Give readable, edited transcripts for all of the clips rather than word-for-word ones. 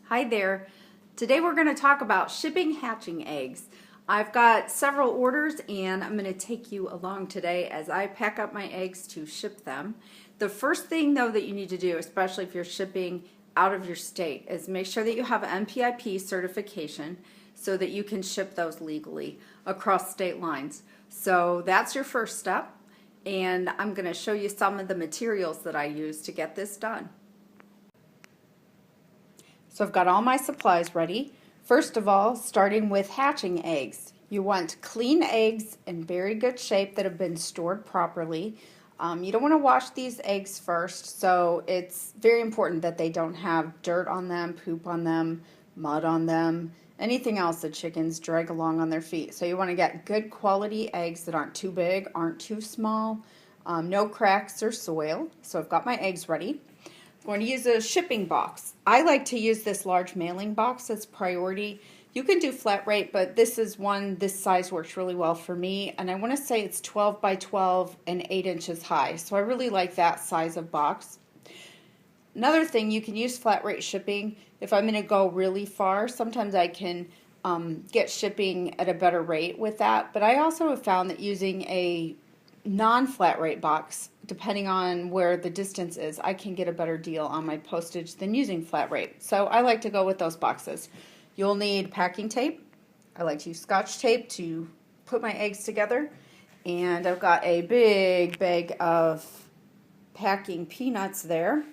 Hi there. Today we're going to talk about shipping hatching eggs. I've got several orders and I'm going to take you along today as I pack up my eggs to ship them. The first thing though that you need to do, especially if you're shipping out of your state, is make sure that you have MPIP certification so that you can ship those legally across state lines. So that's your first step, and I'm going to show you some of the materials that I use to get this done. So I've got all my supplies ready. First of all, starting with hatching eggs. You want clean eggs in very good shape that have been stored properly. You don't want to wash these eggs first, so it's very important that they don't have dirt on them, poop on them, mud on them, anything else that chickens drag along on their feet. So you want to get good quality eggs that aren't too big, aren't too small, no cracks or soil. So I've got my eggs ready. I'm going to use a shipping box. I like to use this large mailing box as priority. You can do flat rate, but this size works really well for me. And I want to say it's 12 by 12 and 8 inches high. So I really like that size of box. Another thing, you can use flat rate shipping. If I'm going to go really far, sometimes I can get shipping at a better rate with that. But I also have found that using a non-flat rate box, depending on where the distance is, I can get a better deal on my postage than using flat rate. So I like to go with those boxes. You'll need packing tape. I like to use Scotch tape to put my eggs together. And I've got a big bag of packing peanuts there.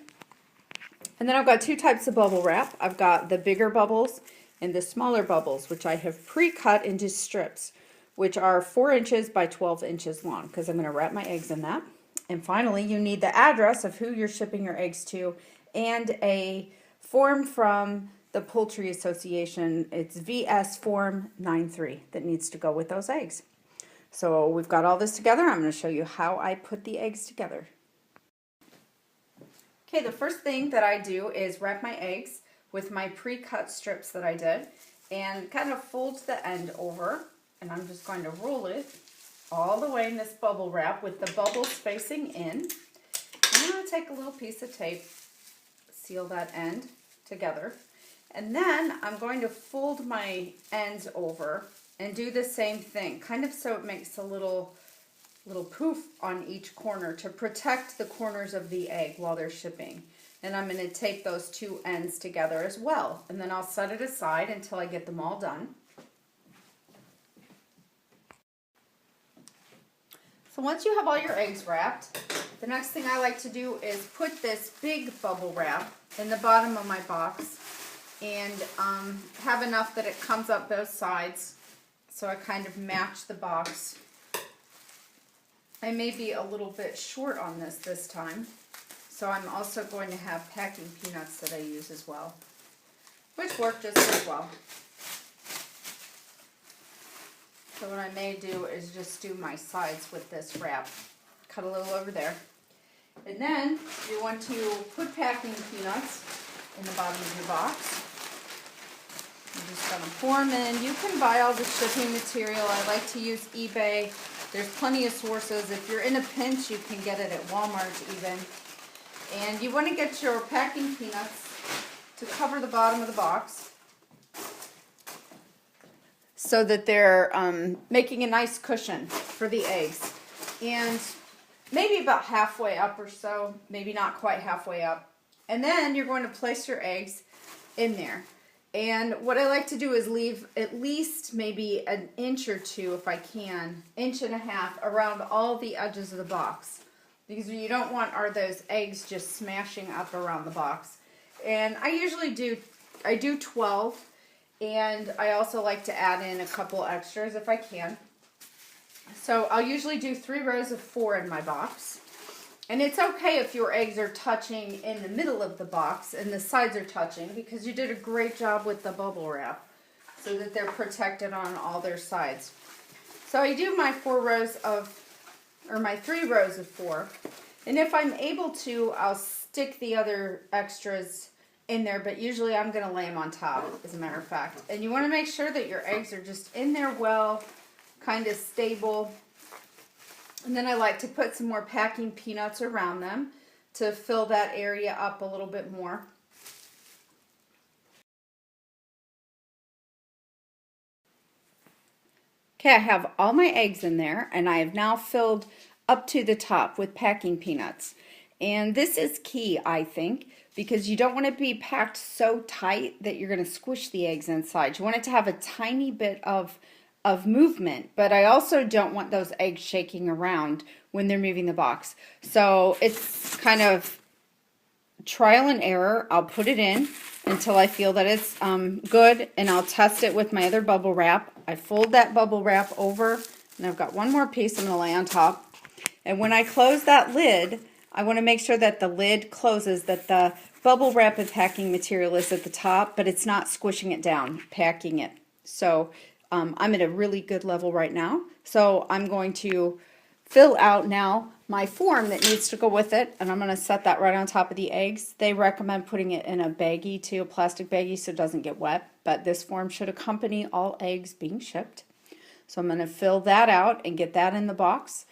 And then I've got two types of bubble wrap. I've got the bigger bubbles and the smaller bubbles, which I have pre-cut into strips, which are 4 inches by 12 inches long, because I'm going to wrap my eggs in that. And finally, you need the address of who you're shipping your eggs to and a form from the Poultry Association. It's VS Form 93 that needs to go with those eggs. So we've got all this together. I'm going to show you how I put the eggs together. Okay, the first thing that I do is wrap my eggs with my pre-cut strips that I did and kind of fold the end over. And I'm just going to roll it all the way in this bubble wrap with the bubbles facing in. I'm going to take a little piece of tape, seal that end together, and then I'm going to fold my ends over and do the same thing, kind of so it makes a little poof on each corner to protect the corners of the egg while they're shipping. And I'm going to tape those two ends together as well, and then I'll set it aside until I get them all done. So once you have all your eggs wrapped, the next thing I like to do is put this big bubble wrap in the bottom of my box and have enough that it comes up both sides, so I kind of match the box. I may be a little bit short on this time, so I'm also going to have packing peanuts that I use as well, which work just as well. So what I may do is just do my sides with this wrap. Cut a little over there. And then you want to put packing peanuts in the bottom of your box. You're just going to pour them in. You can buy all the shipping material. I like to use eBay. There's plenty of sources. If you're in a pinch, you can get it at Walmart even. And you want to get your packing peanuts to cover the bottom of the box, so that they're making a nice cushion for the eggs. And maybe about halfway up or so, maybe not quite halfway up. And then you're going to place your eggs in there. And what I like to do is leave at least maybe an inch or two, if I can, inch and a half around all the edges of the box. Because what you don't want are those eggs just smashing up around the box. And I do 12. And I also like to add in a couple extras if I can. So I'll usually do 3 rows of 4 in my box. And it's okay if your eggs are touching in the middle of the box and the sides are touching, because you did a great job with the bubble wrap so that they're protected on all their sides. So I do my 3 rows of 4. And if I'm able to, I'll stick the other extras in there, but usually I'm going to lay them on top, as a matter of fact. And you want to make sure that your eggs are just in there well, kind of stable. And then I like to put some more packing peanuts around them to fill that area up a little bit more. Okay, I have all my eggs in there, and I have now filled up to the top with packing peanuts. And this is key, I think, because you don't want to be packed so tight that you're going to squish the eggs inside. You want it to have a tiny bit of movement, but I also don't want those eggs shaking around when they're moving the box. So it's kind of trial and error. I'll put it in until I feel that it's good, and I'll test it with my other bubble wrap. I fold that bubble wrap over, and I've got one more piece I'm going to lay on top. And when I close that lid, I want to make sure that the lid closes, that the bubble wrap and packing material is at the top, but it's not squishing it down, packing it. So I'm at a really good level right now. So I'm going to fill out now my form that needs to go with it, and I'm going to set that right on top of the eggs. They recommend putting it in a baggie too, a plastic baggie, so it doesn't get wet, but this form should accompany all eggs being shipped. So I'm going to fill that out and get that in the box,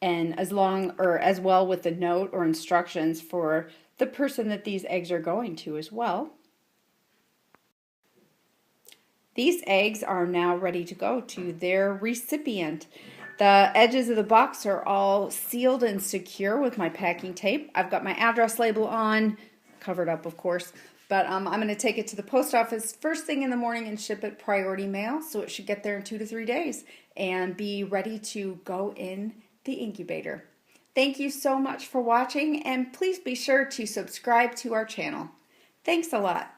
and as well with the note or instructions for the person that these eggs are going to as well. These eggs are now ready to go to their recipient. The edges of the box are all sealed and secure with my packing tape. I've got my address label on, covered up of course, but I'm going to take it to the post office first thing in the morning and ship it priority mail, so it should get there in 2 to 3 days and be ready to go in the incubator. Thank you so much for watching, and please be sure to subscribe to our channel. Thanks a lot.